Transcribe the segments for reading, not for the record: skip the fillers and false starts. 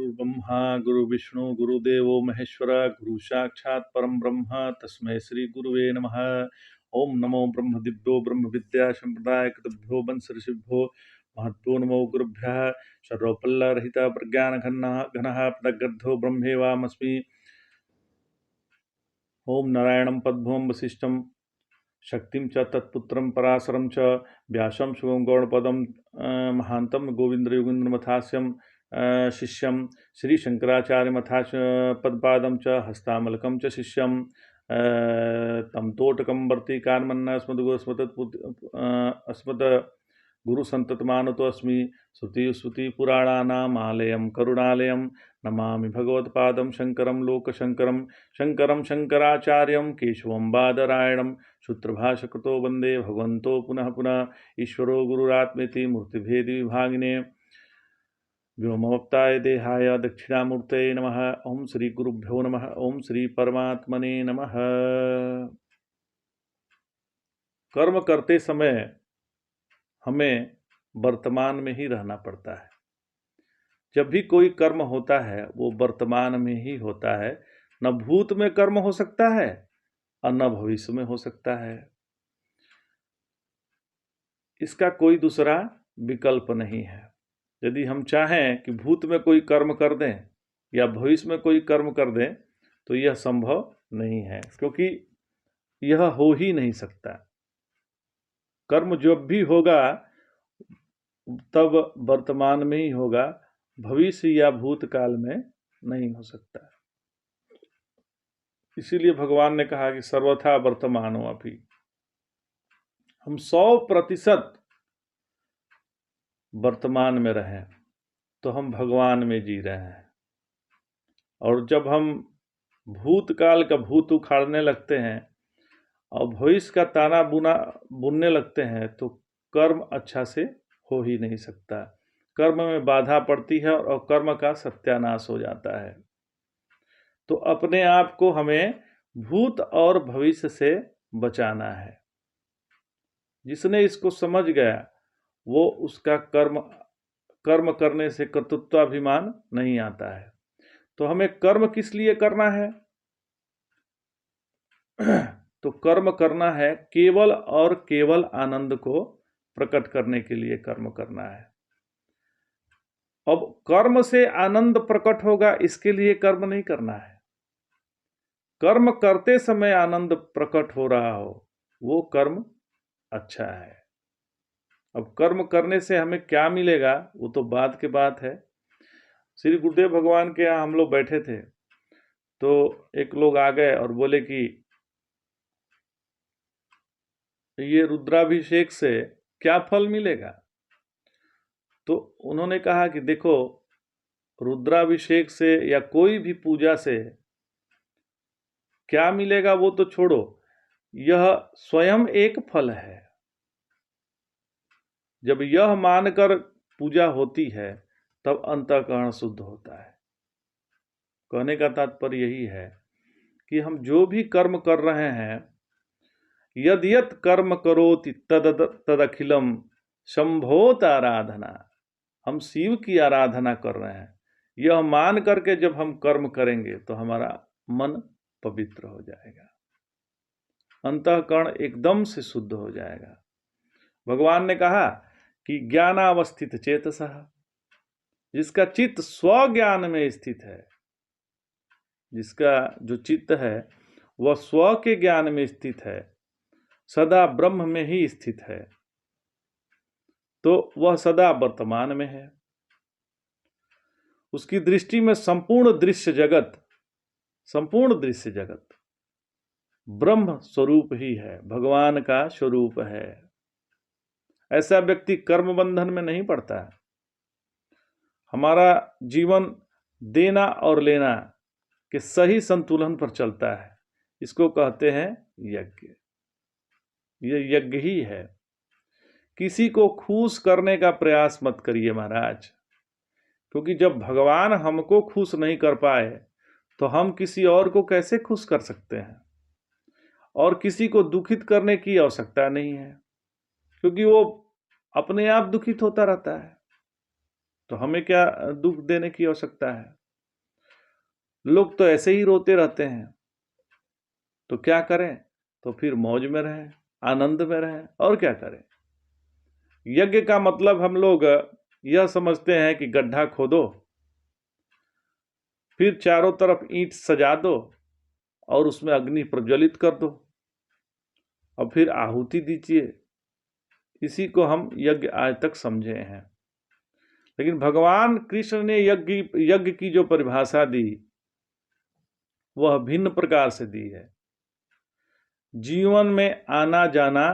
गुरुर्ब्रह्मा गुरुविष्णु गुरुदेवो महेश्वर गुरु साक्षात् परम ब्रह्म तस्मै श्री गुरुवे नमः। ओम नमो ब्रह्म दिव्यो ब्रह्म विद्या संप्रदाय कृतभ्यो वंश ऋषिभ्यो महद्भ्यो नमो गुरुभ्यः। सर्वपल्लरहित प्रज्ञान घनः पदगर्धो ब्रह्मेवामस्मि। ओम नारायणं पद्मं वसिष्ठं शक्तिं च तत्पुत्रं पराशरं च व्यासं शुभं गौड़पदं महान्तं गोविंद्रयोगीन्द्रमथास्यं शिष्यं श्री शंकराचार्य मथाच पदपादं च हस्तामलकं च शिष्यं तं तोटकं वर्तिकान्मन्ना अस्मद गुरु संततमानतो अस्मि। श्रुति पुराणानामालयं करुणालयं नमामि भगवत्पादं शंकरं लोकशंकरं शंकरं शंकराचार्यं केशवं बादरायणं सूत्रभाष्यकृतो वंदे भगवन्तो पुनः पुनः। ईश्वरो गुरुरात्मेति मूर्तिभेदी विभागिने व्योमवक्ताय देहाय दक्षिणामूर्तये नमः। ओम श्री गुरुभ्यो नमः। ओम श्री परमात्मने नमः। कर्म करते समय हमें वर्तमान में ही रहना पड़ता है। जब भी कोई कर्म होता है वो वर्तमान में ही होता है। न भूत में कर्म हो सकता है और न भविष्य में हो सकता है। इसका कोई दूसरा विकल्प नहीं है। यदि हम चाहें कि भूत में कोई कर्म कर दें या भविष्य में कोई कर्म कर दें तो यह संभव नहीं है, क्योंकि यह हो ही नहीं सकता। कर्म जब भी होगा तब वर्तमान में ही होगा, भविष्य या भूतकाल में नहीं हो सकता। इसीलिए भगवान ने कहा कि सर्वथा वर्तमानो अपि। हम 100% वर्तमान में रहें तो हम भगवान में जी रहे हैं। और जब हम भूतकाल का भूत उखाड़ने लगते हैं और भविष्य का ताना बुनने लगते हैं तो कर्म अच्छा से हो ही नहीं सकता। कर्म में बाधा पड़ती है और कर्म का सत्यानाश हो जाता है। तो अपने आप को हमें भूत और भविष्य से बचाना है। जिसने इसको समझ गया वो उसका कर्म करने से कर्तृत्वाभिमान नहीं आता है। तो हमें कर्म किस लिए करना है? तो कर्म करना है केवल और केवल आनंद को प्रकट करने के लिए कर्म करना है। अब कर्म से आनंद प्रकट होगा इसके लिए कर्म नहीं करना है। कर्म करते समय आनंद प्रकट हो रहा हो वो कर्म अच्छा है। अब कर्म करने से हमें क्या मिलेगा वो तो बाद की बात है। श्री गुरुदेव भगवान के यहाँ हम लोग बैठे थे तो एक लोग आ गए और बोले कि ये रुद्राभिषेक से क्या फल मिलेगा? तो उन्होंने कहा कि देखो, रुद्राभिषेक से या कोई भी पूजा से क्या मिलेगा वो तो छोड़ो, यह स्वयं एक फल है। जब यह मानकर पूजा होती है तब अंतःकरण शुद्ध होता है। कहने का तात्पर्य यही है कि हम जो भी कर्म कर रहे हैं, यद यत कर्म करोति तदखिलम शंभोत आराधना। हम शिव की आराधना कर रहे हैं, यह मान करके जब हम कर्म करेंगे तो हमारा मन पवित्र हो जाएगा, अंतःकरण एकदम से शुद्ध हो जाएगा। भगवान ने कहा कि ज्ञानावस्थित चेतसः, जिसका चित्त स्वज्ञान में स्थित है, जिसका जो चित्त है वह स्व के ज्ञान में स्थित है, सदा ब्रह्म में ही स्थित है, तो वह सदा वर्तमान में है। उसकी दृष्टि में संपूर्ण दृश्य जगत ब्रह्म स्वरूप ही है, भगवान का स्वरूप है। ऐसा व्यक्ति कर्म बंधन में नहीं पड़ता है। हमारा जीवन देना और लेना के सही संतुलन पर चलता है। इसको कहते हैं यज्ञ। यह यज्ञ ही है। किसी को खुश करने का प्रयास मत करिए महाराज, क्योंकि जब भगवान हमको खुश नहीं कर पाए तो हम किसी और को कैसे खुश कर सकते हैं? और किसी को दुखित करने की आवश्यकता नहीं है, क्योंकि वो अपने आप दुखित होता रहता है। तो हमें क्या दुख देने की आवश्यकता है? लोग तो ऐसे ही रोते रहते हैं, तो क्या करें? तो फिर मौज में रहें, आनंद में रहें, और क्या करें? यज्ञ का मतलब हम लोग यह समझते हैं कि गड्ढा खोदो, फिर चारों तरफ ईंट सजा दो और उसमें अग्नि प्रज्वलित कर दो और फिर आहुति दीजिए। इसी को हम यज्ञ आज तक समझे हैं। लेकिन भगवान कृष्ण ने यज्ञ की जो परिभाषा दी वह भिन्न प्रकार से दी है। जीवन में आना जाना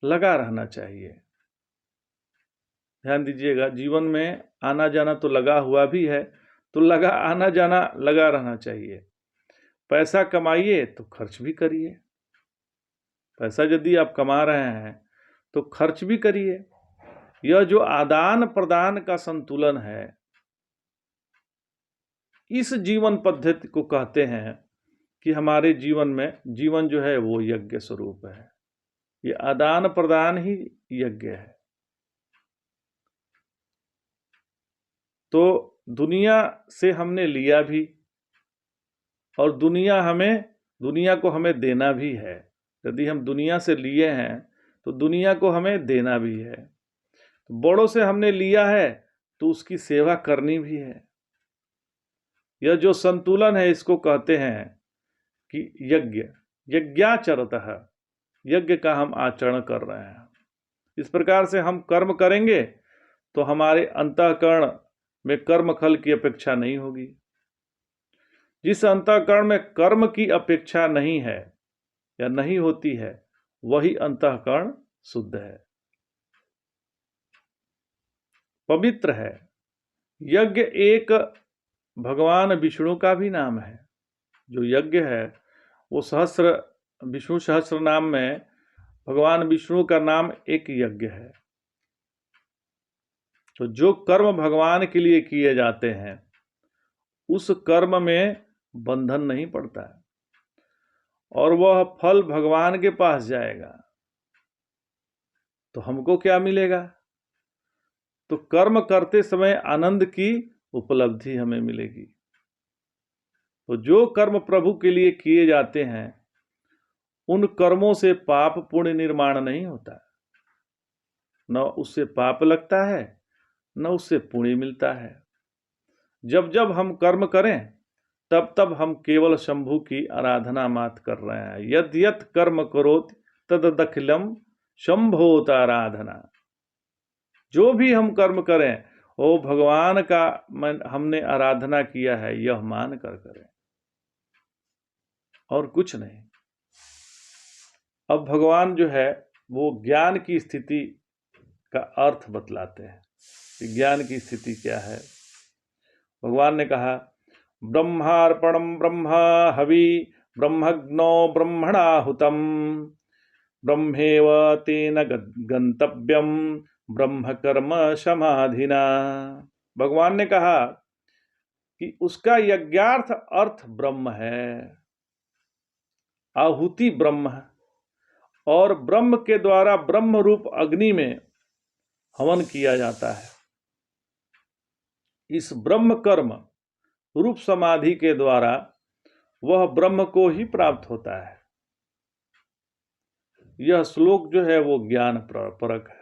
लगा रहना चाहिए। ध्यान दीजिएगा, जीवन में आना जाना तो लगा हुआ भी है, तो आना जाना लगा रहना चाहिए। पैसा कमाइए तो खर्च भी करिए। पैसा यदि आप कमा रहे हैं तो खर्च भी करिए। यह जो आदान प्रदान का संतुलन है, इस जीवन पद्धति को कहते हैं कि हमारे जीवन जो है वो यज्ञ स्वरूप है। ये आदान प्रदान ही यज्ञ है। तो दुनिया से हमने लिया भी और दुनिया को हमें देना भी है। यदि हम दुनिया से लिए हैं तो दुनिया को हमें देना भी है। तो बड़ों से हमने लिया है तो उसकी सेवा करनी भी है। यह जो संतुलन है इसको कहते हैं कि यज्ञाचरतः, यज्ञ का हम आचरण कर रहे हैं। इस प्रकार से हम कर्म करेंगे तो हमारे अंतःकरण में कर्म फल की अपेक्षा नहीं होगी। जिस अंतःकरण में कर्म की अपेक्षा नहीं है या नहीं होती है, वही अंतःकरण शुद्ध है, पवित्र है। यज्ञ एक भगवान विष्णु का भी नाम है। जो यज्ञ है वो विष्णु सहस्त्र नाम में भगवान विष्णु का नाम एक यज्ञ है। तो जो कर्म भगवान के लिए किए जाते हैं उस कर्म में बंधन नहीं पड़ता है और वह फल भगवान के पास जाएगा। तो हमको क्या मिलेगा? तो कर्म करते समय आनंद की उपलब्धि हमें मिलेगी। तो जो कर्म प्रभु के लिए किए जाते हैं उन कर्मों से पाप पुण्य निर्माण नहीं होता, न उससे पाप लगता है न उससे पुण्य मिलता है। जब जब हम कर्म करें तब तब हम केवल शंभु की आराधना मात्र कर रहे हैं। यद यत कर्म करोत तदखिलम शंभोत आराधना। जो भी हम कर्म करें वो भगवान का हमने आराधना किया है यह मान कर करें और कुछ नहीं। अब भगवान जो है वो ज्ञान की स्थिति का अर्थ बतलाते हैं कि ज्ञान की स्थिति क्या है। भगवान ने कहा, ब्रह्मार्पणम ब्रह्म हवि ब्रह्मग्नो ब्रह्मणाहुतम ब्रह्मेव तेन गंतव्यम ब्रह्म कर्म समाधिना। भगवान ने कहा कि उसका यज्ञार्थ अर्थ ब्रह्म है, आहुति ब्रह्म है और ब्रह्म के द्वारा ब्रह्म रूप अग्नि में हवन किया जाता है। इस ब्रह्म कर्म रूप समाधि के द्वारा वह ब्रह्म को ही प्राप्त होता है। यह श्लोक जो है वो ज्ञान परक है।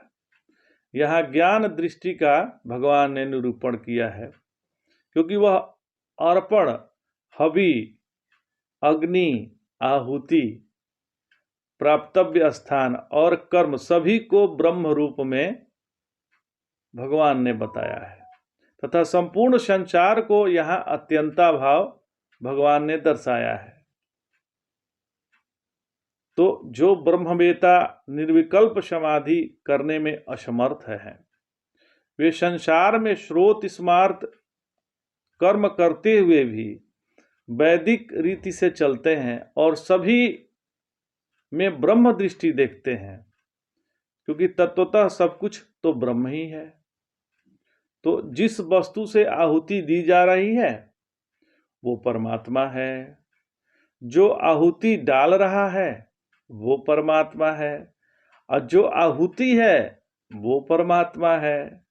यहाँ ज्ञान दृष्टि का भगवान ने निरूपण किया है, क्योंकि वह अर्पण, हवि, अग्नि, आहुति, प्राप्तव्य स्थान और कर्म सभी को ब्रह्म रूप में भगवान ने बताया है तथा संपूर्ण संसार को यहाँ अत्यंता भाव भगवान ने दर्शाया है। तो जो ब्रह्मवेता निर्विकल्प समाधि करने में असमर्थ है वे संसार में श्रोत स्मार्त कर्म करते हुए भी वैदिक रीति से चलते हैं और सभी में ब्रह्म दृष्टि देखते हैं, क्योंकि तत्वतः सब कुछ तो ब्रह्म ही है। तो जिस वस्तु से आहुति दी जा रही है वो परमात्मा है, जो आहुति डाल रहा है वो परमात्मा है और जो आहुति है वो परमात्मा है।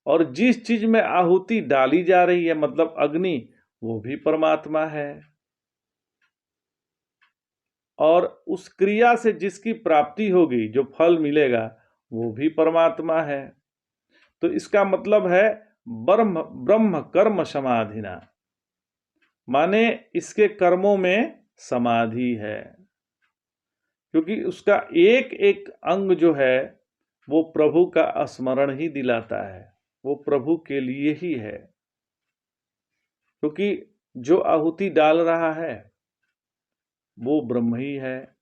और जिस चीज में आहुति डाली जा रही है मतलब अग्नि, वो भी परमात्मा है। और उस क्रिया से जिसकी प्राप्ति होगी, जो फल मिलेगा, वो भी परमात्मा है। तो इसका मतलब है ब्रह्म ब्रह्म कर्म समाधिना, माने इसके कर्मों में समाधि है, क्योंकि उसका एक एक अंग जो है वो प्रभु का स्मरण ही दिलाता है, वो प्रभु के लिए ही है। क्योंकि जो आहुति डाल रहा है वो ब्रह्म ही है,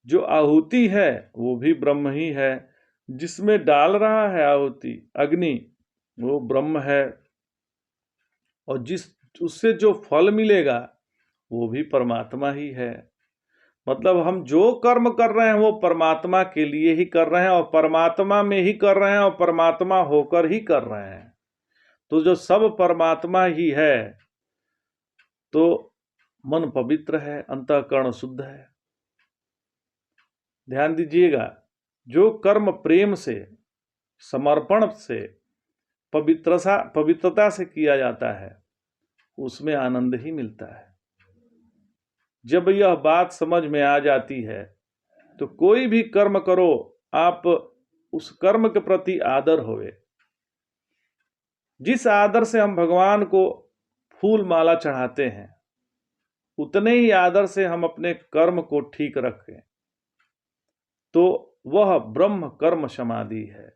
जो आहुति है वो भी ब्रह्म ही है, जिसमें डाल रहा है आहुति अग्नि वो ब्रह्म है, और जिस उससे जो फल मिलेगा वो भी परमात्मा ही है। मतलब हम जो कर्म कर रहे हैं वो परमात्मा के लिए ही कर रहे हैं, और परमात्मा में ही कर रहे हैं, और परमात्मा होकर ही कर रहे हैं। तो जो सब परमात्मा ही है, तो मन पवित्र है, अंतःकरण शुद्ध है। ध्यान दीजिएगा, जो कर्म प्रेम से, समर्पण से, पवित्रता से किया जाता है, उसमें आनंद ही मिलता है। जब यह बात समझ में आ जाती है तो कोई भी कर्म करो, आप उस कर्म के प्रति आदर होवे। जिस आदर से हम भगवान को फूल माला चढ़ाते हैं, उतने ही आदर से हम अपने कर्म को ठीक रखें, तो वह ब्रह्म कर्म समाधि है।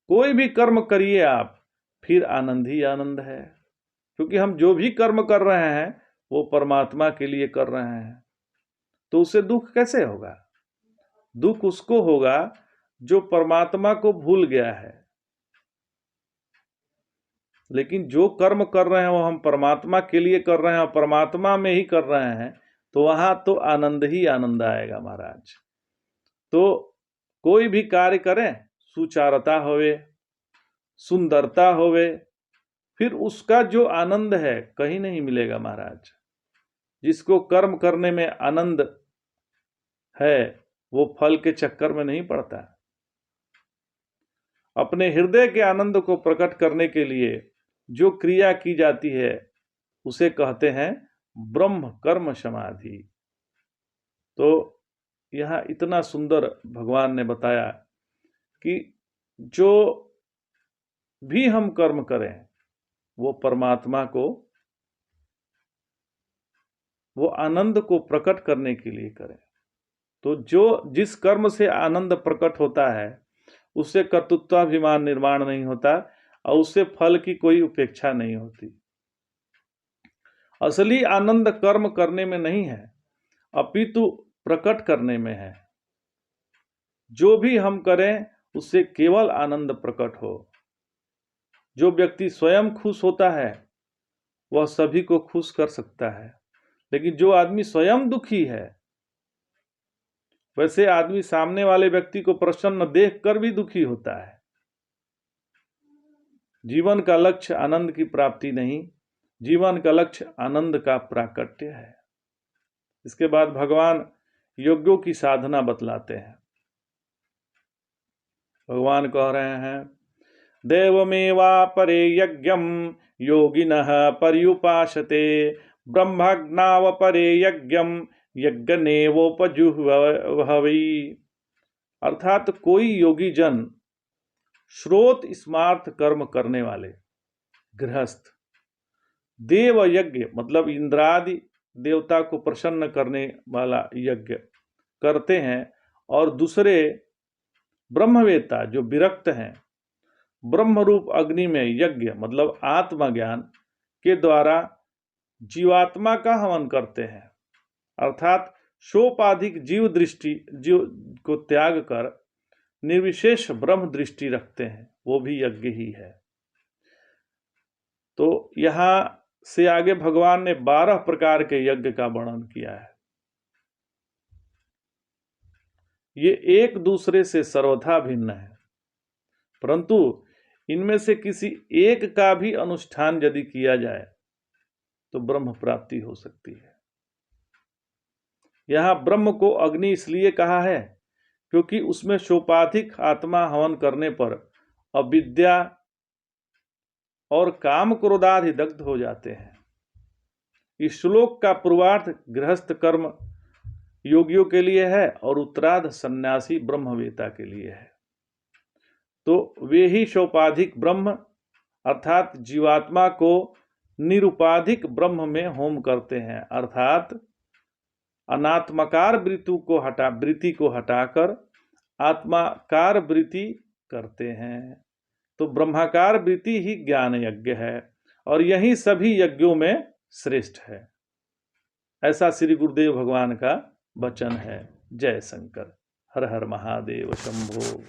कोई भी कर्म करिए आप, फिर आनंद ही आनंद है, क्योंकि हम जो भी कर्म कर रहे हैं वो परमात्मा के लिए कर रहे हैं। तो उससे दुख कैसे होगा? दुख उसको होगा जो परमात्मा को भूल गया है। लेकिन जो कर्म कर रहे हैं वो हम परमात्मा के लिए कर रहे हैं, और परमात्मा में ही कर रहे हैं, तो वहां तो आनंद ही आनंद आएगा महाराज। तो कोई भी कार्य करें, सुचारता होवे, सुंदरता होवे, फिर उसका जो आनंद है कहीं नहीं मिलेगा महाराज। जिसको कर्म करने में आनंद है वो फल के चक्कर में नहीं पड़ता। अपने हृदय के आनंद को प्रकट करने के लिए जो क्रिया की जाती है उसे कहते हैं ब्रह्म कर्म समाधि। तो यहां इतना सुंदर भगवान ने बताया कि जो भी हम कर्म करें वो परमात्मा को, वो आनंद को प्रकट करने के लिए करें। तो जो जिस कर्म से आनंद प्रकट होता है उससे कर्तृत्वाभिमान निर्माण नहीं होता, और उससे फल की कोई उपेक्षा नहीं होती। असली आनंद कर्म करने में नहीं है, अपितु प्रकट करने में है। जो भी हम करें उससे केवल आनंद प्रकट हो। जो व्यक्ति स्वयं खुश होता है वह सभी को खुश कर सकता है, लेकिन जो आदमी स्वयं दुखी है, वैसे आदमी सामने वाले व्यक्ति को प्रसन्न देखकर भी दुखी होता है। जीवन का लक्ष्य आनंद की प्राप्ति नहीं, जीवन का लक्ष्य आनंद का प्राकट्य है। इसके बाद भगवान योग्यों की साधना बतलाते हैं। भगवान कह रहे हैं, देवमेवा परे यज्ञम योगिनः पर्युपासते, ब्रह्मज्ञाव परे यज्ञम यज्ञनेवोपजुह्वहवि। अर्थात कोई योगी जन, श्रोत स्मार्थ कर्म करने वाले गृहस्थ, देव यज्ञ मतलब इंद्रादि देवता को प्रसन्न करने वाला यज्ञ करते हैं, और दूसरे ब्रह्मवेत्ता जो विरक्त हैं, ब्रह्म रूप अग्नि में यज्ञ मतलब आत्मज्ञान के द्वारा जीवात्मा का हवन करते हैं। अर्थात सोपाधिक जीव को त्याग कर निर्विशेष ब्रह्म दृष्टि रखते हैं, वो भी यज्ञ ही है। तो यहां से आगे भगवान ने 12 प्रकार के यज्ञ का वर्णन किया है। ये एक दूसरे से सर्वथा भिन्न है, परंतु इनमें से किसी एक का भी अनुष्ठान यदि किया जाए तो ब्रह्म प्राप्ति हो सकती है। यहां ब्रह्म को अग्नि इसलिए कहा है क्योंकि उसमें सोपाधिक आत्मा हवन करने पर अविद्या और काम क्रोधादि दग्ध हो जाते हैं। इस श्लोक का पूर्वार्ध गृहस्थ कर्म योगियों के लिए है और उत्तरार्ध सन्यासी ब्रह्मवेता के लिए है। तो वे ही सोपाधिक ब्रह्म अर्थात जीवात्मा को निरुपाधिक ब्रह्म में होम करते हैं, अर्थात अनात्मकार वृत्ति को हटाकर आत्माकार वृत्ति करते हैं। तो ब्रह्माकार वृत्ति ही ज्ञान यज्ञ है और यही सभी यज्ञों में श्रेष्ठ है। ऐसा श्री गुरुदेव भगवान का वचन है। जय शंकर। हर हर महादेव शंभो।